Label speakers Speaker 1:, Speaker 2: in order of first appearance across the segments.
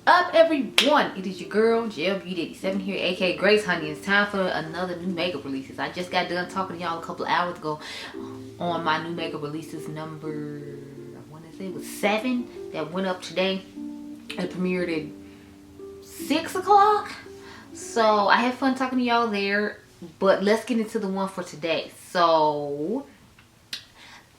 Speaker 1: up, everyone? It is your girl Gelbeauty-QM here, aka Grace Honey. It's time for another new makeup releases. I just got done talking to y'all a couple hours ago on my new makeup releases number, I want to say it was 7 that went up today. It premiered at 6 o'clock. So I had fun talking to y'all there, but let's get into the one for today. So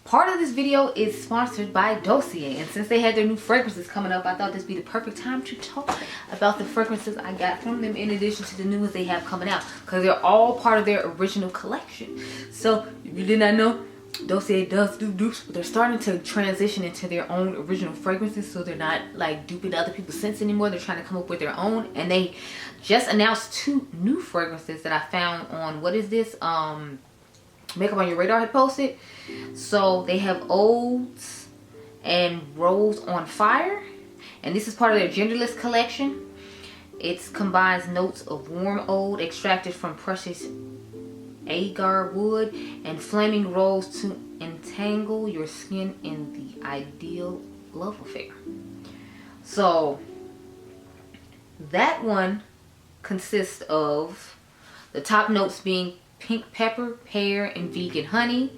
Speaker 1: part of this video is sponsored by Dossier, and since they had their new fragrances coming up, I thought this would be the perfect time to talk about the fragrances I got from them in addition to the new ones they have coming out, because they're all part of their original collection. So if you did not know, Dossier does do dupes, but they're starting to transition into their own original fragrances, so they're not like duping other people's scents anymore. They're trying to come up with their own, and they just announced 2 new fragrances that I found on, what is this, Makeup on Your Radar had posted. So they have Odes and Rose on Fire, and this is part of their genderless collection. It combines notes of warm oud extracted from precious agar wood and flaming rose to entangle your skin in the ideal love affair. So that one consists of the top notes being pink pepper, pear, and vegan honey.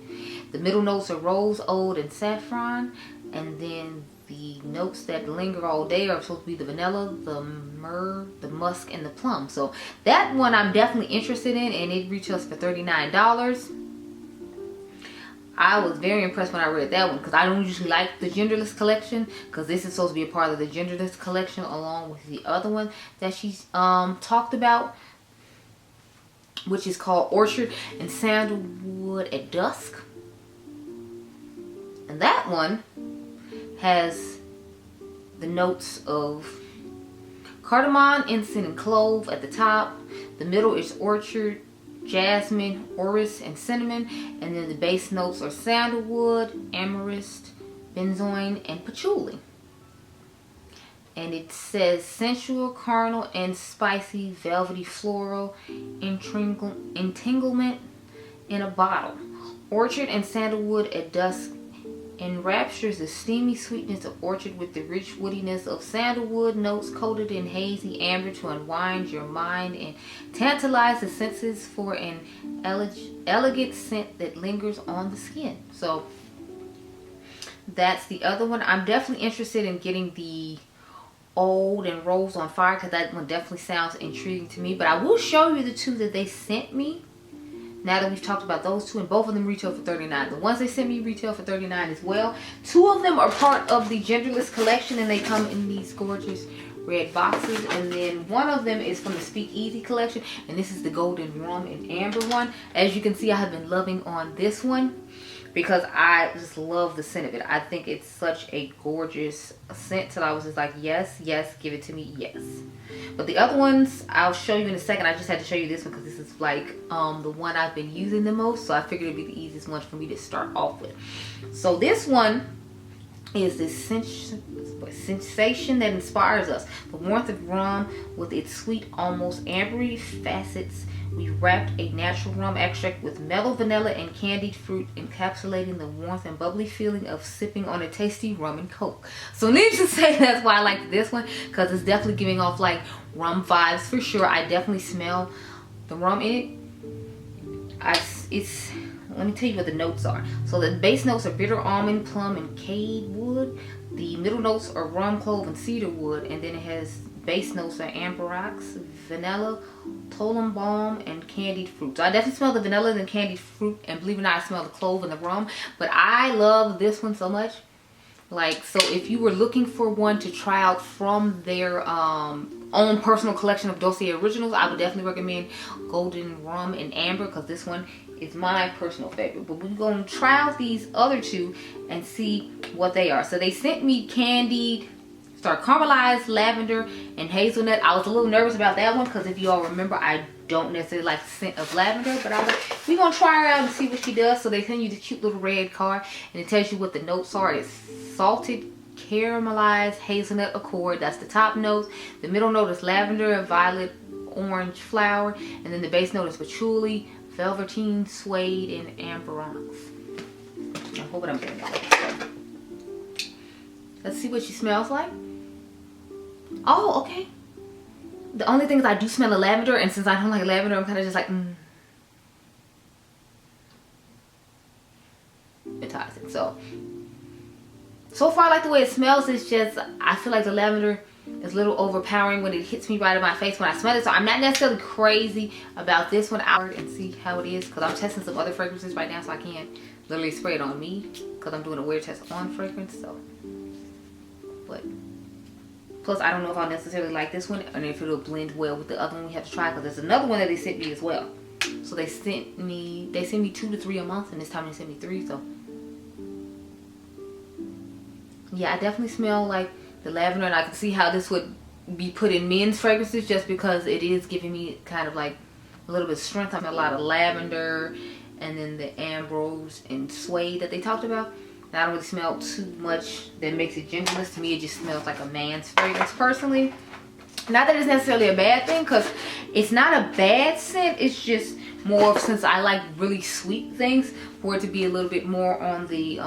Speaker 1: The middle notes are rose, oud, and saffron. And then the notes that linger all day are supposed to be the vanilla, the myrrh, the musk, and the plum. So that one I'm definitely interested in, and it retails for $39. I was very impressed when I read that one, because I don't usually like the genderless collection, because this is supposed to be a part of the genderless collection along with the other one that she's talked about, which is called Orchard and Sandalwood at Dusk. And that one has the notes of cardamom, incense, and clove at the top. The middle is orchard, jasmine, orris, and cinnamon. And then the base notes are sandalwood, amethyst, benzoin, and patchouli. And it says sensual, carnal, and spicy, velvety, floral entanglement in a bottle. Orchard and sandalwood at dusk enraptures the steamy sweetness of orchard with the rich woodiness of sandalwood notes coated in hazy amber to unwind your mind and tantalize the senses for an elegant scent that lingers on the skin. So that's the other one. I'm definitely interested in getting the Oud and Rose on Fire, because that one definitely sounds intriguing to me. But I will show you the 2 that they sent me now that we've talked about those 2, and both of them retail for $39. The ones they sent me retail for $39 as well. 2 of them are part of the genderless collection, and they come in these gorgeous red boxes. And then one of them is from the Speak Easy collection, and this is the golden rum and amber one. As you can see, I have been loving on this one because I just love the scent of it. I think it's such a gorgeous scent, so I was just like, yes, yes, give it to me, yes. But the other ones I'll show you in a second. I just had to show you this one because this is like the one I've been using the most, so I figured it'd be the easiest one for me to start off with. So this one is this sensation that inspires us. The warmth of rum with its sweet, almost ambery facets. We wrapped a natural rum extract with mellow vanilla and candied fruit, encapsulating the warmth and bubbly feeling of sipping on a tasty rum and coke. So needless to say, that's why I like this one, because it's definitely giving off like rum vibes for sure. I definitely smell the rum in it. Let me tell you what the notes are. So the base notes are bitter almond, plum, and cade wood. The middle notes are rum, clove, and cedar wood. And then it has base notes are amberox, vanilla, tolan balm, and candied fruit. So I definitely smell the vanilla and candied fruit, and believe it or not, I smell the clove and the rum. But I love this one so much. Like, so if you were looking for one to try out from their own personal collection of Dossier originals, I would definitely recommend golden rum and amber, because this one is my personal favorite. But we're going to try out these other 2 and see what they are. So they sent me candied, caramelized lavender and hazelnut. I was a little nervous about that one because if you all remember, I don't necessarily like the scent of lavender, but I was like, we're gonna try her out and see what she does. So they send you the cute little red card, and it tells you what the notes are. It's salted caramelized hazelnut accord. That's the top note. The middle note is lavender, violet, orange flower, and then the base note is patchouli, velveteen, suede, and amberox. I hope what I'm doing. Let's see what she smells like. Oh, okay. The only thing is I do smell a lavender, and since I don't like lavender, I'm kind of just like, appetizing. So far I like the way it smells. It's just, I feel like the lavender is a little overpowering when it hits me right in my face when I smell it. So I'm not necessarily crazy about this one out and see how it is, because I'm testing some other fragrances right now, so I can't literally spray it on me because I'm doing a weird test on fragrance. So, but plus I don't know if I'll necessarily like this one and if it'll blend well with the other one we have to try, because there's another one that they sent me as well. So they send me 2 to 3 a month, and this time they sent me 3. So yeah, I definitely smell like the lavender, and I can see how this would be put in men's fragrances just because it is giving me kind of like a little bit of strength. I smell a lot of lavender, and then the ambrose and suede that they talked about. And I don't really smell too much that makes it gentlest. To me, it just smells like a man's fragrance personally. Not that it's necessarily a bad thing, because it's not a bad scent. It's just more of, since I like really sweet things, for it to be a little bit more on the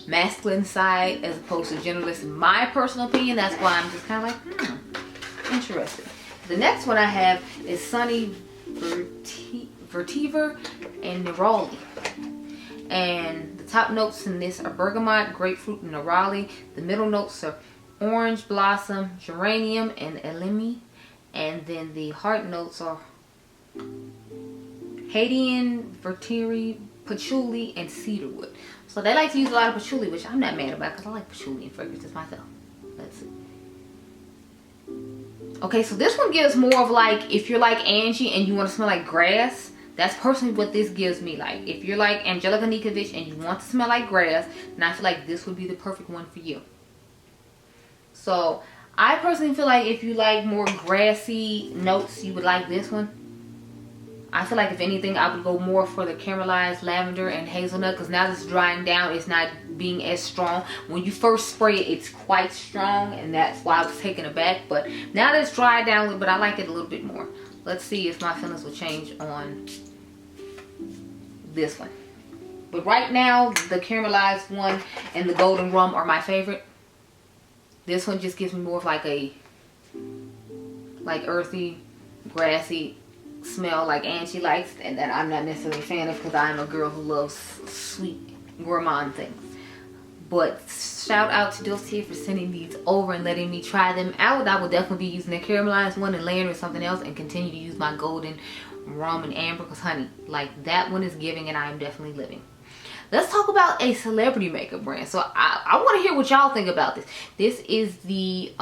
Speaker 1: masculine side as opposed to gentlest, in my personal opinion. That's why I'm just kind of like, interested. The next one I have is Sunny Vetiver and Neroli. And the top notes in this are bergamot, grapefruit, and neroli. The middle notes are orange blossom, geranium, and elemi. And then the heart notes are Haitian, verteri, patchouli, and cedarwood. So they like to use a lot of patchouli, which I'm not mad about because I like patchouli in fragrances myself. Let's see. Okay, so this one gives more of like, if you're like Angie and you want to smell like grass, that's personally what this gives me. Like, if you're like Angelica Nikovic and you want to smell like grass, then I feel like this would be the perfect one for you. So I personally feel like if you like more grassy notes, you would like this one. I feel like if anything, I would go more for the caramelized lavender and hazelnut, because now that it's drying down, it's not being as strong. When you first spray it, it's quite strong, and that's why I was taken aback. But now that it's dried down a little bit, I like it a little bit more. Let's see if my feelings will change on this one. But right now, the caramelized one and the golden rum are my favorite. This one just gives me more of like a earthy, grassy smell like Angie likes, and that I'm not necessarily a fan of because I'm a girl who loves sweet gourmand things. But shout out to Dulce for sending these over and letting me try them out. I will definitely be using the caramelized one and layering with something else, and continue to use my golden rum and amber, because honey, like that one is giving, and I am definitely living. Let's talk about a celebrity makeup brand. So I want to hear what y'all think about this. This is the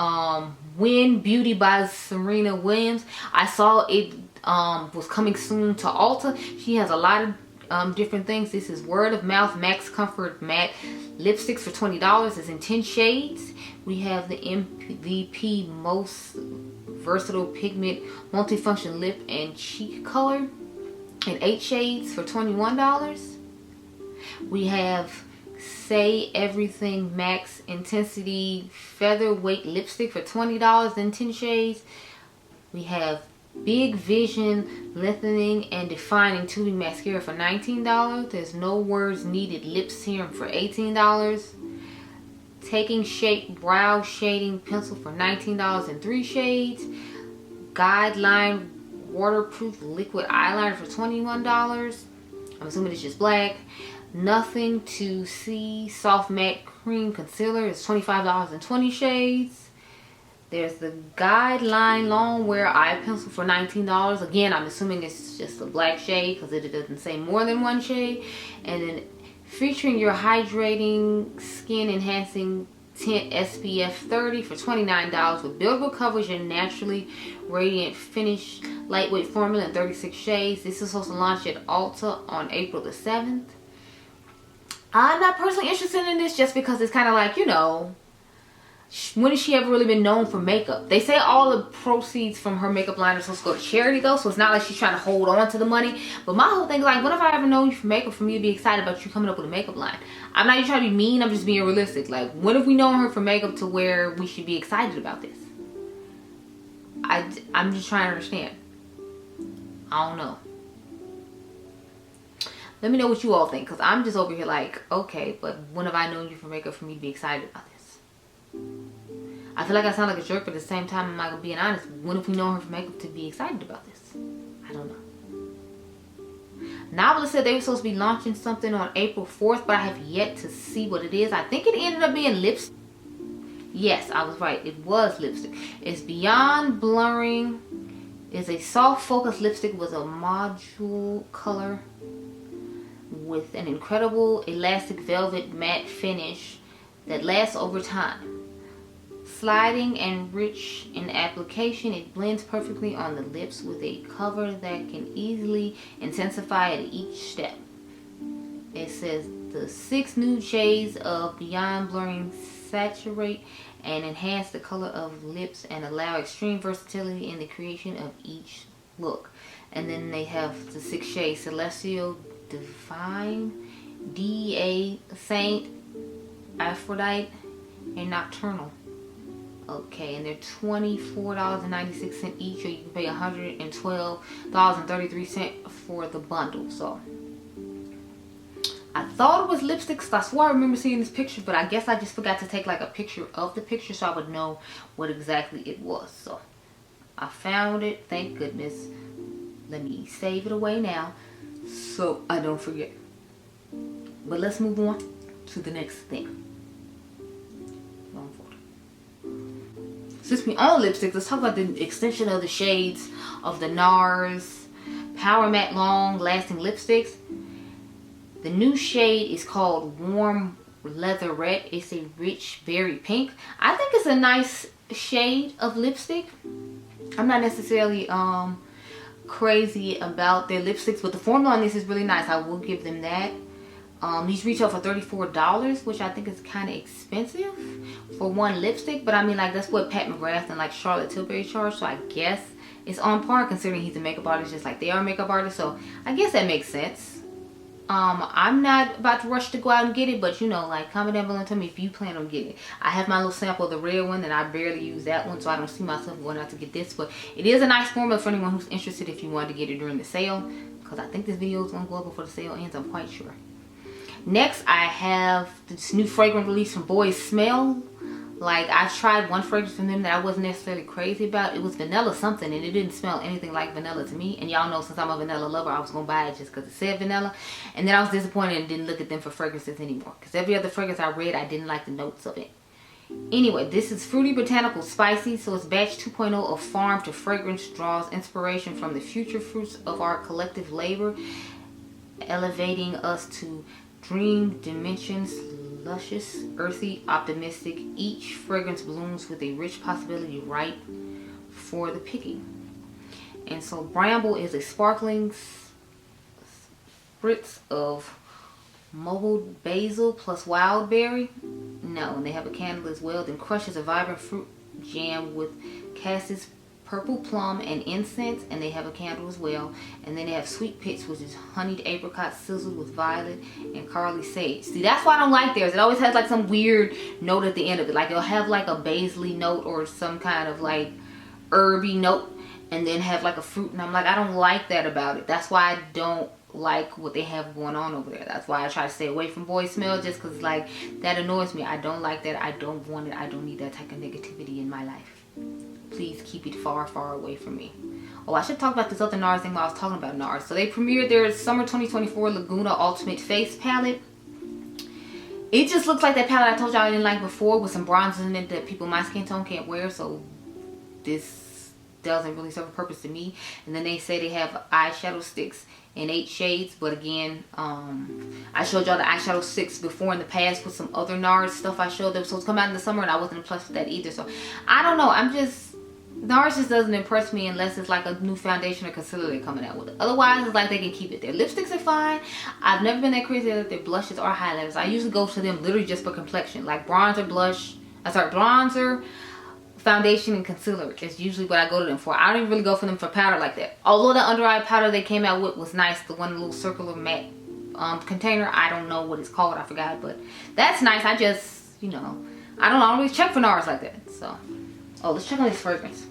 Speaker 1: Win Beauty by Serena Williams. I saw it was coming soon to Ulta. She has a lot of different things. This is Word of Mouth Max Comfort Matte Lipsticks for $20. It's in 10 shades. We have the MVP Most Versatile Pigment Multifunction Lip and Cheek Color in 8 shades for $21. We have Say Everything Max Intensity Featherweight Lipstick for $20 in 10 shades. We have Big Vision Lengthening and Defining Tubing Mascara for $19. There's No Words Needed Lip Serum for $18. Taking Shape Brow Shading Pencil for $19 in 3 shades. Guideline Waterproof Liquid Eyeliner for $21. I'm assuming it's just black. Nothing to See Soft Matte Cream Concealer is $25 in 20 shades. There's the Guideline Long Wear Eye Pencil for $19. Again, I'm assuming it's just a black shade because it doesn't say more than one shade. And then featuring your hydrating skin enhancing tint SPF 30 for $29 with buildable coverage and naturally radiant finish lightweight formula in 36 shades. This is supposed to launch at Ulta on April the 7th. I'm not personally interested in this just because it's kind of like, you know, when has she ever really been known for makeup? They say all the proceeds from her makeup line are supposed to go to charity though, so it's not like she's trying to hold on to the money. But my whole thing is like, when have I ever known you for makeup for me to be excited about you coming up with a makeup line? I'm not even trying to be mean, I'm just being realistic. Like, when have we known her for makeup to where we should be excited about this? I'm just trying to understand. I don't know. Let me know what you all think, because I'm just over here like, okay, but when have I known you for makeup for me to be excited about this? I feel like I sound like a jerk, but at the same time, I'm like being honest. When if we know her from makeup to be excited about this? I don't know. Nabla said they were supposed to be launching something on April 4th, but I have yet to see what it is. I think it ended up being lipstick. Yes, I was right. It was lipstick. It's Beyond Blurring. It's a soft focus lipstick with a module color with an incredible elastic velvet matte finish that lasts over time. Sliding and rich in application, it blends perfectly on the lips with a cover that can easily intensify at each step. It says the 6 nude shades of Beyond Blurring saturate and enhance the color of lips and allow extreme versatility in the creation of each look. And then they have the 6 shades: Celestial, Divine, DEA, Saint, Aphrodite, and Nocturnal. Okay, and they're $24.96 each, or you can pay $112.33 for the bundle. So I thought it was lipsticks. That's why I remember seeing this picture, but I guess I just forgot to take like a picture of the picture so I would know what exactly it was. So I found it, thank goodness. Let me save it away now so I don't forget. But let's move on to the next thing. Since we own lipsticks, let's talk about the extension of the shades of the Nars Power Matte Long Lasting Lipsticks. The new shade is called Warm Leatherette. It's a rich berry pink. I think it's a nice shade of lipstick. I'm not necessarily crazy about their lipsticks, but the formula on this is really nice. I will give them that. These retail for $34, which I think is kind of expensive for one lipstick, but I mean, like, that's what Pat McGrath and like Charlotte Tilbury charge, so I guess it's on par considering he's a makeup artist just like they are makeup artists, so I guess that makes sense. I'm not about to rush to go out and get it, but you know, like, comment down below and tell me if you plan on getting it. I have my little sample of the red one and I barely use that one, so I don't see myself going out to get this, but it is a nice formula for anyone who's interested if you wanted to get it during the sale, because I think this video is going to go up before the sale ends, I'm quite sure. Next, I have this new fragrance release from Boys Smell. Like, I tried one fragrance from them that I wasn't necessarily crazy about. It was vanilla something, and it didn't smell anything like vanilla to me. And y'all know, since I'm a vanilla lover, I was going to buy it just because it said vanilla. And then I was disappointed and didn't look at them for fragrances anymore, because every other fragrance I read, I didn't like the notes of it. Anyway, this is Fruity Botanical Spicy. So it's batch 2.0 of farm to fragrance, draws inspiration from the future fruits of our collective labor, elevating us to dream dimensions, luscious, earthy, optimistic. Each fragrance blooms with a rich possibility ripe for the picking. And so Bramble is a sparkling spritz of mobile basil plus wild berry. No, and they have a candle as well. Then Crush is a vibrant fruit jam with cassis, purple plum, and incense, and they have a candle as well. And then they have Sweet Pitch, which is honeyed apricot sizzled with violet and Carly sage. See, that's why I don't like theirs. It always has like some weird note at the end of it. Like, it'll have like a basil note or some kind of like herby note, and then have like a fruit, and I'm like, I don't like that about it. That's why I don't like what they have going on over there. That's why I try to stay away from Boy Smell, just because like that annoys me. I don't like that. I don't want it. I don't need that type of negativity in my life. Please keep it far, far away from me. Oh, I should talk about this other Nars thing while I was talking about Nars. So they premiered their Summer 2024 Laguna Ultimate Face Palette. It just looks like that palette I told y'all I didn't like before, with some bronzers in it that people my skin tone can't wear. So this doesn't really serve a purpose to me. And then they say they have eyeshadow sticks in 8 shades, but again, I showed y'all the eyeshadow sticks before in the past with some other Nars stuff I showed them, so it's come out in the summer, and I wasn't impressed with that either. So I don't know, Nars just doesn't impress me unless it's like a new foundation or concealer they're coming out with. Otherwise, it's like they can keep it. Their lipsticks are fine. I've never been that crazy about their blushes or highlighters. I usually go to them literally just for complexion, like bronzer, bronzer, foundation, and concealer is usually what I go to them for. I don't even really go for them for powder like that. Although the under eye powder they came out with was nice, the one little circular matte container, I don't know what it's called, I forgot, but that's nice. I just, you know, I don't always check for Nars like that. So, oh, let's check on this fragrance.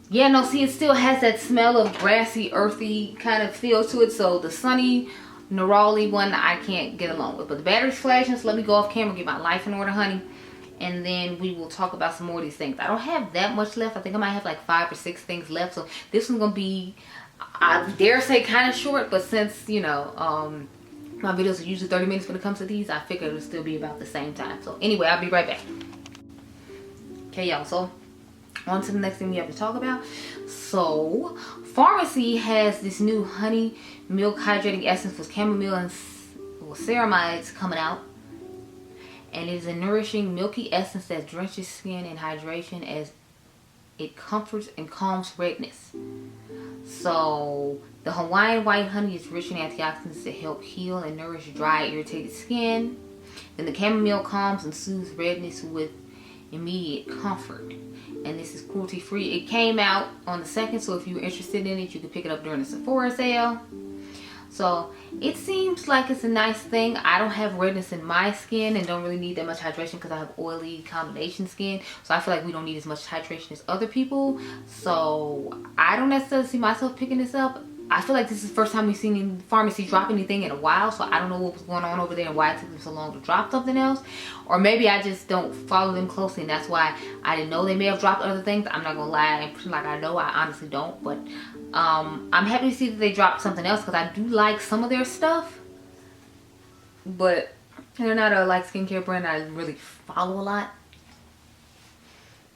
Speaker 1: Yeah, no, see, it still has that smell of grassy, earthy kind of feel to it. So the Sunny Neroli one I can't get along with, but the battery's flashing, so let me go off camera, get my life in order, honey. and then we will talk about some more of these things. I don't have that much left. I think I might have like 5 or 6 things left. So this one's gonna be, I dare say, kind of short, but since, you know, my videos are usually 30 minutes when it comes to these, I figured it'll still be about the same time. So anyway, I'll be right back. Okay, y'all, so on to the next thing we have to talk about. So Pharmacy has this new honey milk hydrating essence with chamomile and ceramides coming out, and it is a nourishing milky essence that drenches skin in hydration as it comforts and calms redness. So the Hawaiian white honey is rich in antioxidants to help heal and nourish dry, irritated skin. Then the chamomile calms and soothes redness with immediate comfort. And this is cruelty free. It came out on the 2nd, so if you're interested in it, you can pick it up during the Sephora sale. So it seems like it's a nice thing. I don't have redness in my skin and don't really need that much hydration because I have oily combination skin. So I feel like we don't need as much hydration as other people. So I don't necessarily see myself picking this up. I feel like this is the first time we've seen Pharmacy drop anything in a while. So I don't know what was going on over there and why it took them so long to drop something else. Or maybe I just don't follow them closely and that's why I didn't know they may have dropped other things. I'm not going to lie and pretend like I know. I honestly don't. But I'm happy to see that they dropped something else because I do like some of their stuff. But they're not a like skincare brand I really follow a lot.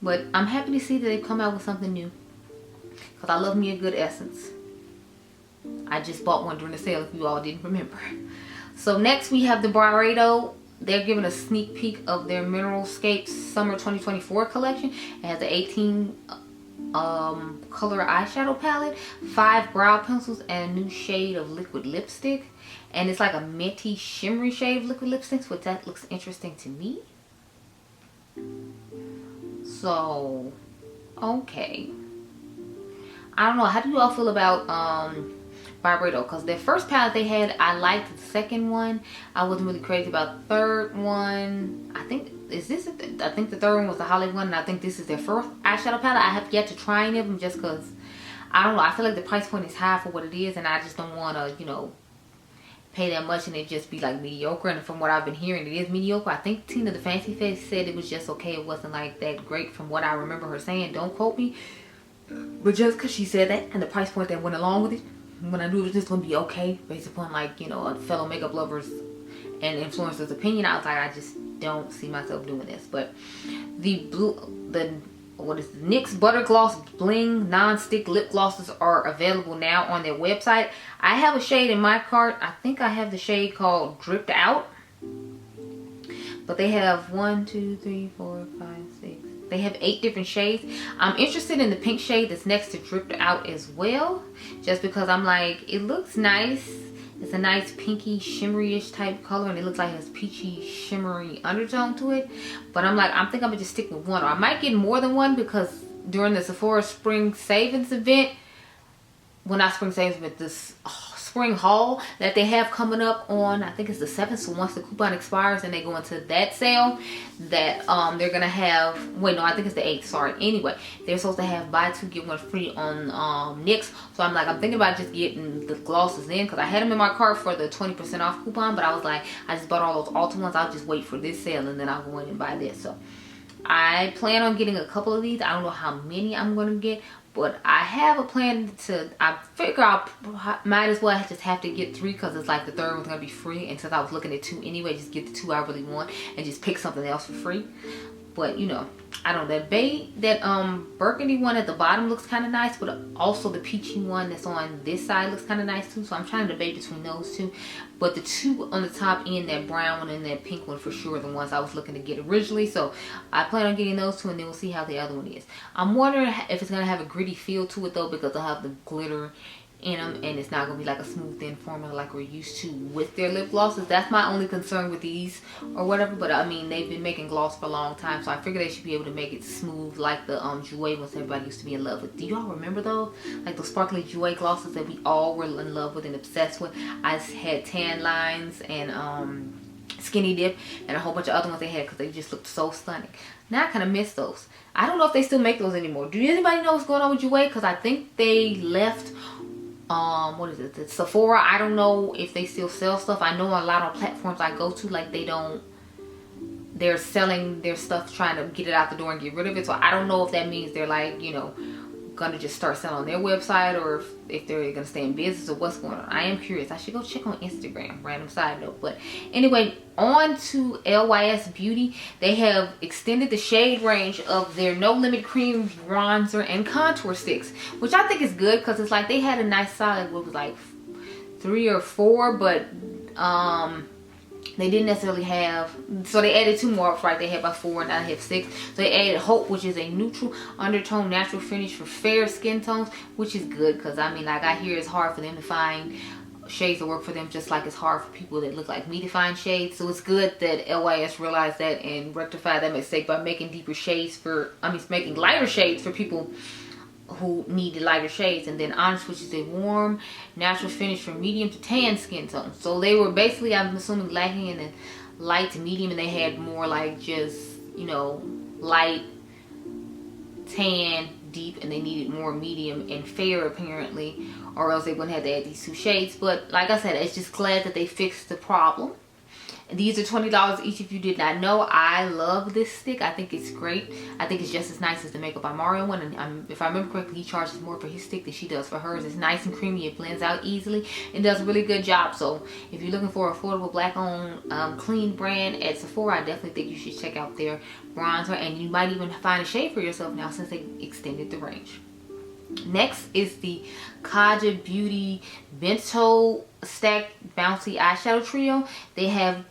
Speaker 1: But I'm happy to see that they've come out with something new. Because I love me a good essence. I just bought one during the sale if you all didn't remember. So next we have the Byredo. They're giving a sneak peek of their Mineralscapes Summer 2024 collection. It has an 18 color eyeshadow palette, 5 brow pencils, and a new shade of liquid lipstick. And it's like a minty shimmery shade of liquid lipstick, so that looks interesting to me. So, okay. I don't know. How do you all feel about Byredo? Because their first palette they had, I liked the second one. I wasn't really crazy about the third one. I think I think the third one was the Hollywood one, and I think this is their first eyeshadow palette. I have yet to try any of them just because I don't know. I feel like the price point is high for what it is, and I just don't want to, you know, pay that much and it just be like mediocre. And from what I've been hearing, it is mediocre. I think Tina the Fancy Face said it was just okay. It wasn't like that great from what I remember her saying. Don't quote me, but just because she said that and the price point that went along with it, when I knew it was just gonna be okay based upon, like, you know, a fellow makeup lovers and influencers opinion, I was like, I just don't see myself doing this. But the NYX Butter Gloss Bling Non-Stick Lip Glosses are available now on their website. I have a shade in my cart. I think I have the shade called Dripped Out. But they have 1, 2, 3, 4, 5, 6. They have 8 different shades. I'm interested in the pink shade that's next to Dripped Out as well. Just because I'm like, it looks nice. It's a nice pinky shimmery-ish type color. And it looks like it has peachy shimmery undertone to it. But I'm like, I think I'm going to just stick with one. Or I might get more than one because during the Sephora Spring Savings event. Well, not Spring Savings, but this spring haul that they have coming up on, I think it's the 7th. So once the coupon expires and they go into that sale, that they're gonna have, wait, no, I think it's the 8th, sorry. Anyway, they're supposed to have buy 2 get 1 free on NYX. So I'm like, I'm thinking about just getting the glosses in because I had them in my cart for the 20% off coupon, but I was like, I just bought all those Ulta ones. I'll just wait for this sale and then I'll go in and buy this. So I plan on getting a couple of these. I don't know how many I'm gonna get, but I have a plan to, I figure I might as well just have to get 3 because it's like the third one's going to be free. And since I was looking at 2 anyway, just get the 2 I really want and just pick something else for free. But, you know, I don't know. That burgundy one at the bottom looks kind of nice, but also the peachy one that's on this side looks kind of nice too. So I'm trying to debate between those 2. But the 2 on the top end, that brown one and that pink one for sure, are the ones I was looking to get originally. So I plan on getting those 2 and then we'll see how the other one is. I'm wondering if it's going to have a gritty feel to it though, because they'll have the glitter in them and it's not gonna be like a smooth thin formula like we're used to with their lip glosses. That's my only concern with these or whatever. But I mean, they've been making gloss for a long time, so I figure they should be able to make it smooth like the Jouer ones everybody used to be in love with. Do y'all remember those? Like those sparkly Jouer glosses that we all were in love with and obsessed with. I had Tan Lines and Skinny Dip and a whole bunch of other ones they had because they just looked so stunning. Now I kind of miss those. I don't know if they still make those anymore. Do anybody know what's going on with Jouer? Because I think they left what is it, the Sephora. I don't know if they still sell stuff. I know a lot of platforms I go to, like they don't they're selling their stuff, trying to get it out the door and get rid of it. So I don't know if that means they're like, you know, gonna just start selling on their website, or if they're gonna stay in business, or what's going on. I am curious. I should go check on Instagram. Random side note. But anyway, on to LYS Beauty. They have extended the shade range of their No Limit Cream Bronzer and Contour Sticks, which I think is good, because it's like they had a nice solid, what was like 3 or 4, but they didn't necessarily have, so they added 2 more up, right? They had about 4, and now they have 6. So they added Hope, which is a neutral undertone natural finish for fair skin tones, which is good, because I mean, like, I hear it's hard for them to find shades that work for them, just like it's hard for people that look like me to find shades. So it's good that LYS realized that and rectified that mistake by making deeper shades for, making lighter shades for people who needed lighter shades. And then Honest, which is a warm natural finish for medium to tan skin tones. So they were basically, I'm assuming, lacking in the light to medium, and they had more like just, you know, light, tan, deep, and they needed more medium and fair apparently, or else they wouldn't have to add these 2 shades. But like I said, it's just glad that they fixed the problem. These are $20 each. If you did not know, I love this stick. I think it's great. I think it's just as nice as the Makeup by Mario one. And if I remember correctly, he charges more for his stick than she does for hers. It's nice and creamy. It blends out easily and does a really good job. So if you're looking for an affordable black-owned clean brand at Sephora, I definitely think you should check out their bronzer. And you might even find a shade for yourself now, since they extended the range. Next is the Kaja Beauty Bento Stacked Bouncy Eyeshadow Trio. They have,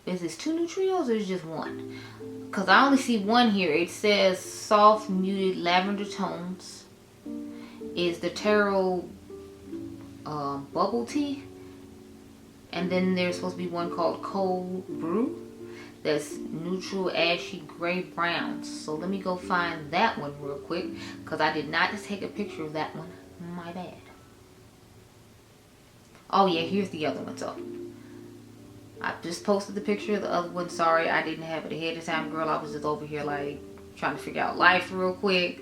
Speaker 1: is this 2 new trios or is it just 1? Because I only see 1 here. It says soft muted lavender tones is the Taro Bubble Tea, and then there's supposed to be one called Cold Brew that's neutral ashy gray browns. So let me go find that one real quick, because I did not just take a picture of that one. My bad. Oh yeah, here's the other one. So I just posted the picture of the other one. Sorry, I didn't have it ahead of time, girl. I was just over here like trying to figure out life real quick,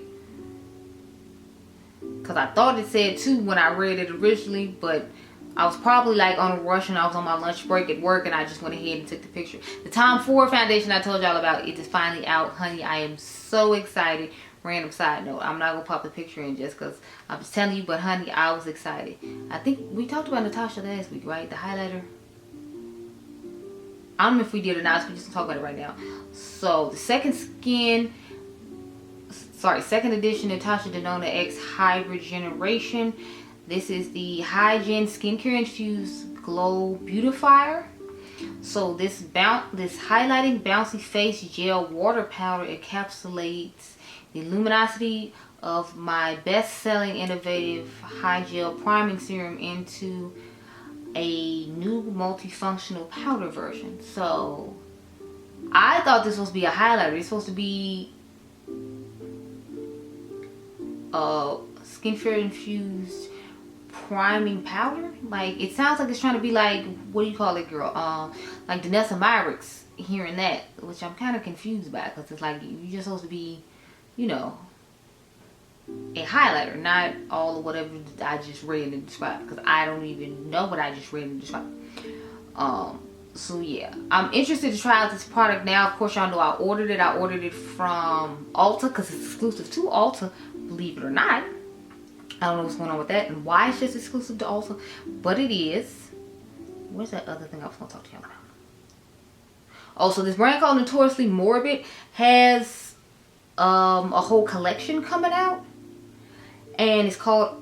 Speaker 1: because I thought it said 2 when I read it originally, but I was probably like on a rush, and I was on my lunch break at work, and I just went ahead and took the picture. The Tom Ford foundation I told y'all about, it is finally out, honey. I am so excited. Random side note, I'm not gonna pop the picture in just because I'm just telling you, but honey, I was excited. I think we talked about Natasha last week, right? The highlighter. I don't know if we did or not, so we just talk about it right now. So the second edition Natasha Denona X Hybrid Generation. This is the Hygiene Skincare Infused Glow Beautifier. So this highlighting bouncy face gel water powder encapsulates the luminosity of my best-selling innovative high gel priming serum into a new multifunctional powder version. So I thought this was supposed to be a highlighter. It's supposed to be a skincare infused priming powder. Like, it sounds like it's trying to be like, what do you call it, girl? Like Danessa Myricks, hearing that, which I'm kind of confused by, because it's like you're just supposed to be, you know, a highlighter, not all of whatever I just read and described, because I don't even know what I just read and described. So yeah, I'm interested to try out this product now. Of course, y'all know I ordered it. I ordered it from Ulta because it's exclusive to Ulta, believe it or not. I don't know what's going on with that and why it's just exclusive to Ulta, but it is. Where's that other thing I was going to talk to y'all about? Oh, so this brand called Notoriously Morbid has a whole collection coming out, and it's called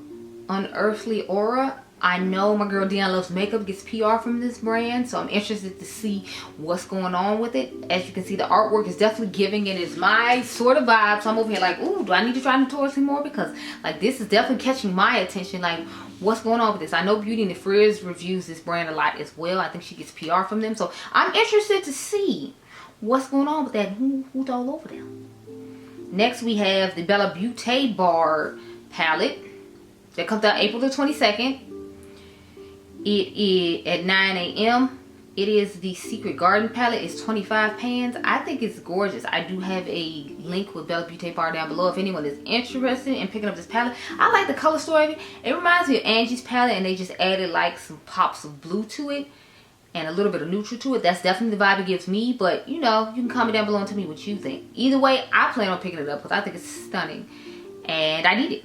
Speaker 1: Unearthly Aura. I know my girl Dionluvsmakeup gets PR from this brand, so I'm interested to see what's going on with it. As you can see, the artwork is definitely giving it is my sort of vibe. So I'm over here like, ooh, do I need to try Notoriously more? Because like this is definitely catching my attention. Like, what's going on with this? I know Beauty and the Frizz reviews this brand a lot as well. I think she gets PR from them, so I'm interested to see what's going on with that. Who's all over them? Next, we have the Beaute Bar palette that comes out April the 22nd. It is at 9 a.m. It is the Secret Garden palette. It's 25 pans. I think it's gorgeous. I do have a link with Beaute Bar down below if anyone is interested in picking up this palette. I like the color story of it. It reminds me of Angie's palette, and they just added like some pops of blue to it. and a little bit of neutral to it. That's definitely the vibe it gives me, but you know, you can comment down below and tell me what you think. Either way, I plan on picking it up because I think it's stunning and I need it,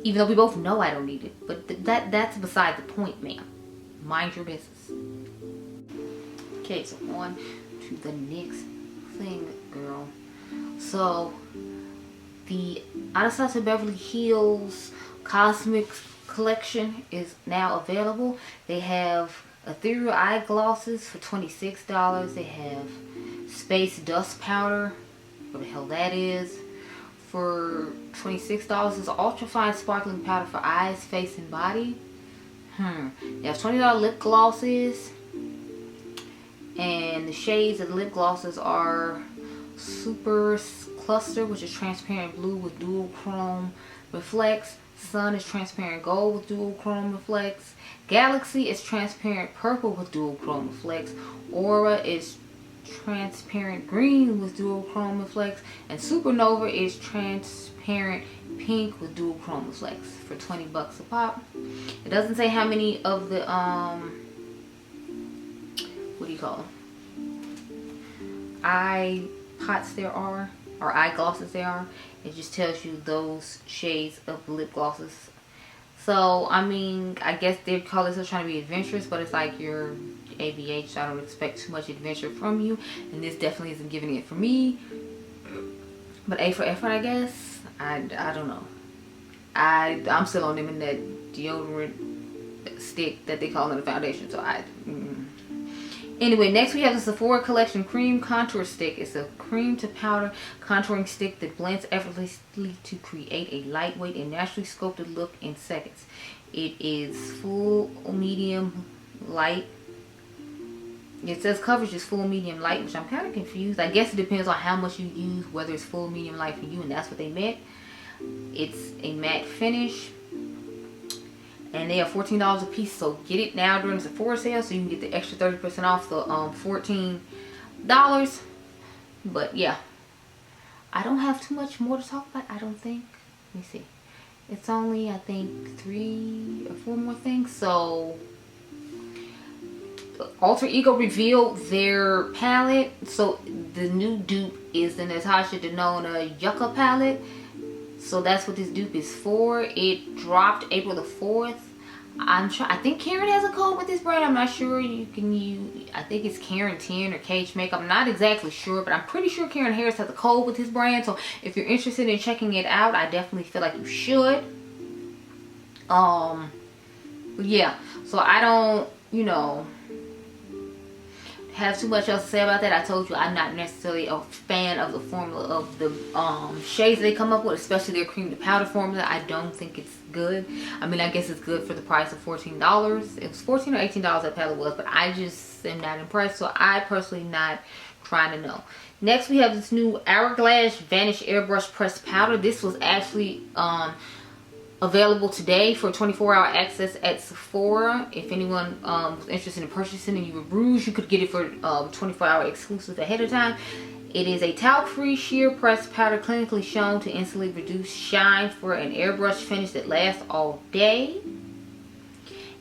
Speaker 1: even though we both know I don't need it. But that's beside the point, ma'am. Mind your business. Okay, so on to the next thing, girl. So the Anastasia Beverly Hills Cosmetics collection is now available. They have ethereal eye glosses for $26. They have space dust powder, what the hell that is, for $26. It's ultra fine sparkling powder for eyes, face, and body. They have $20 lip glosses, and the shades of the lip glosses are Super Cluster, which is transparent blue with dual chrome reflex. Sun is transparent gold with dual chrome reflex. Galaxy is transparent purple with dual chrome reflex. Aura is transparent green with dual chrome reflex. And Supernova is transparent pink with dual chrome reflex for $20 a pop. It doesn't say how many of the what do you call them, eye pots there are, or eye glosses there are. It just tells you those shades of lip glosses. So I mean, I guess they call this trying to be adventurous, but it's like you're ABH, so I don't expect too much adventure from you, and this definitely isn't giving it for me. But A for effort, I guess. I don't know. I'm still on them in that deodorant stick that they call in the foundation. So Anyway, next we have the Sephora Collection Cream Contour Stick. It's a cream to powder contouring stick that blends effortlessly to create a lightweight and naturally sculpted look in seconds. It is full, medium, light. It says coverage is full, medium, light, which I'm kind of confused. I guess it depends on how much you use, whether it's full, medium, light for you, and that's what they meant. It's a matte finish. And they are $14 a piece, so get it now during the Sephora sale so you can get the extra 30% off the $14. But yeah, I don't have too much more to talk about, I don't think. Let me see. It's only, I think, 3 or 4 more things. So Alter Ego revealed their palette. So the new dupe is the Natasha Denona Yucca palette. So that's what this dupe is for. It dropped April the 4th. I think Karen has a code with this brand. I'm not sure. You can use, I think it's Karen 10 or Cage Makeup. I'm not exactly sure, but I'm pretty sure Karen Harris has a code with his brand. So if you're interested in checking it out, I definitely feel like you should. Yeah. So I don't, you know, have too much else to say about that. I told you I'm not necessarily a fan of the formula of the shades they come up with, especially their cream to powder formula. I don't think it's good. I mean, I guess it's good for the price of $14. It was $14 or $18 that palette was, but I just am not impressed. So I personally not trying to know. Next we have this new Hourglass Vanish Airbrush Pressed Powder. This was actually available today for 24-hour access at Sephora. If anyone was interested in purchasing and you were bruised, you could get it for 24-hour exclusive ahead of time. It is a talc-free sheer pressed powder clinically shown to instantly reduce shine for an airbrush finish that lasts all day.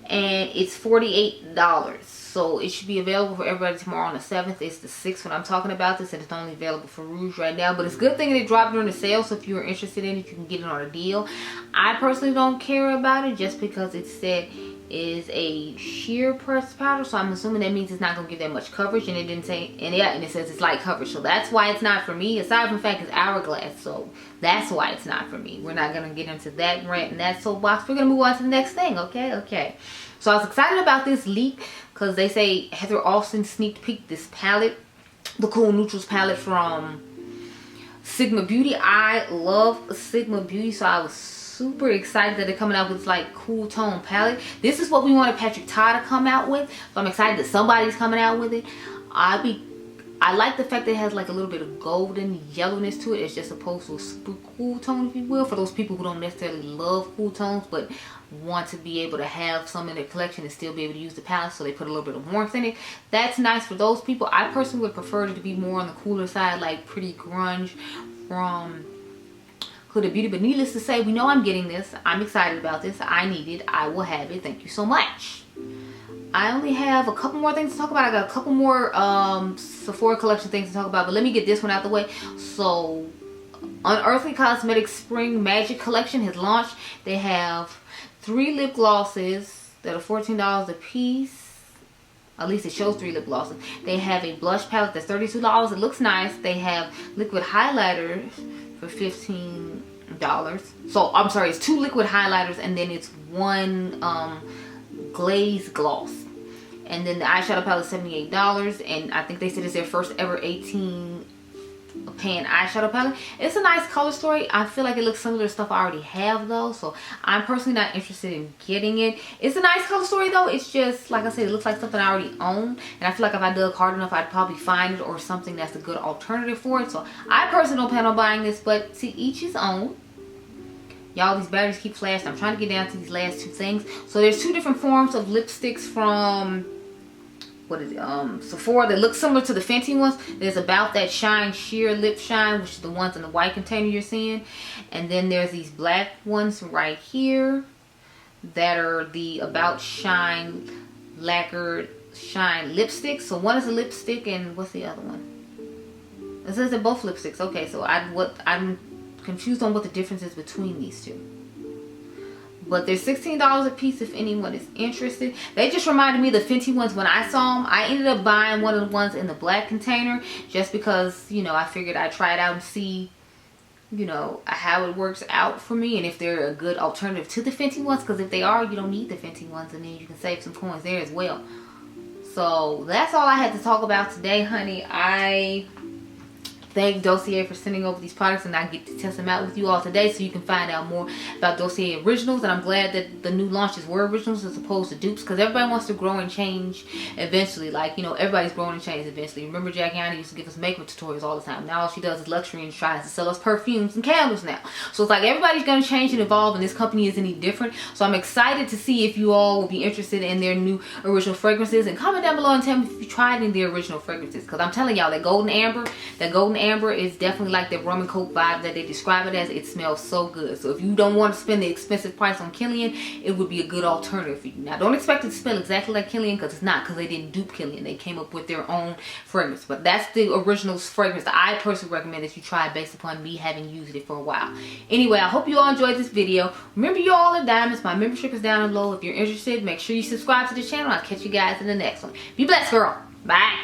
Speaker 1: And it's $48. So it should be available for everybody tomorrow on the 7th. It's the 6th when I'm talking about this, and it's only available for Rouge right now. But it's a good thing that it dropped during the sale, so if you're interested in it, you can get it on a deal. I personally don't care about it just because it said is a sheer pressed powder, so I'm assuming that means it's not going to give that much coverage, and it didn't say, and it says it's light coverage, so that's why it's not for me. Aside from the fact it's Hourglass, so that's why it's not for me. We're not going to get into that rant and that soapbox. We're going to move on to the next thing. Okay. So I was excited about this leak because they say Heather Austin sneak peeked this palette, the Cool Neutrals palette from Sigma Beauty. I love Sigma Beauty, so I was super excited that they're coming out with this like cool tone palette. This is what we wanted Patrick Ta to come out with, so I'm excited that somebody's coming out with it. I like the fact that it has like a little bit of golden yellowness to it. It's just opposed to a super cool tone, if you will, for those people who don't necessarily love cool tones but want to be able to have some in their collection and still be able to use the palette, so they put a little bit of warmth in it. That's nice for those people. I personally would prefer it to be more on the cooler side, like Pretty Grunge from Huda Beauty. But needless to say, we know I'm getting this. I'm excited about this. I need it. I will have it. Thank you so much. I only have a couple more things to talk about. I got a couple more Sephora collection things to talk about, but let me get this one out the way. So Unearthly Cosmetics Spring Magic Collection has launched. They have 3 lip glosses that are $14 a piece. At least it shows 3 lip glosses. They have a blush palette that's $32. It looks nice. They have liquid highlighters for $15. So I'm sorry, it's 2 liquid highlighters and then it's 1 glazed gloss. And then the eyeshadow palette is $78, and I think they said it's their first ever 18 pan eyeshadow palette. It's a nice color story. I feel like it looks similar to stuff I already have though, so I'm personally not interested in getting it. It's a nice color story though. It's just, like I said, it looks like something I already own, and I feel like if I dug hard enough I'd probably find it or something that's a good alternative for it. So I personally don't plan on buying this, but to each his own. Y'all, these batteries keep flashing. I'm trying to get down to these last 2 things. So there's 2 different forms of lipsticks from, what is it, Sephora that look similar to the Fenty ones. There's About That Shine Sheer Lip Shine, which is the ones in the white container you're seeing. And then there's these black ones right here that are the About Shine Lacquered Shine lipsticks. So one is a lipstick and what's the other one? It says they're both lipsticks. Okay, so I'm confused on what the difference is between these 2. But they're $16 a piece if anyone is interested. They just reminded me of the Fenty ones when I saw them. I ended up buying one of the ones in the black container just because, you know, I figured I'd try it out and see, you know, how it works out for me and if they're a good alternative to the Fenty ones. Because if they are, you don't need the Fenty ones, and then you can save some coins there as well. So that's all I had to talk about today, honey. I thank Dossier for sending over these products, and I get to test them out with you all today so you can find out more about Dossier originals. And I'm glad that the new launches were originals as opposed to dupes, because everybody wants to grow and change eventually. Like, you know, everybody's growing and changing eventually. Remember Jackiana used to give us makeup tutorials all the time. Now all she does is luxury and tries to sell us perfumes and candles now. So it's like everybody's going to change and evolve, and this company isn't any different. So I'm excited to see if you all will be interested in their new original fragrances, and comment down below and tell me if you tried any of their original fragrances, because I'm telling y'all that golden amber is definitely like the rum and coke vibe that they describe it as. It smells so good. So if you don't want to spend the expensive price on Killian, it would be a good alternative for you. Now don't expect it to smell exactly like Killian, because it's not, because they didn't dupe Killian. They came up with their own fragrance. But that's the original fragrance that I personally recommend that you try based upon me having used it for a while. Anyway, I hope you all enjoyed this video. Remember, you all are diamonds. My membership is down below. If you're interested, make sure you subscribe to the channel. I'll catch you guys in the next one. Be blessed, girl. Bye.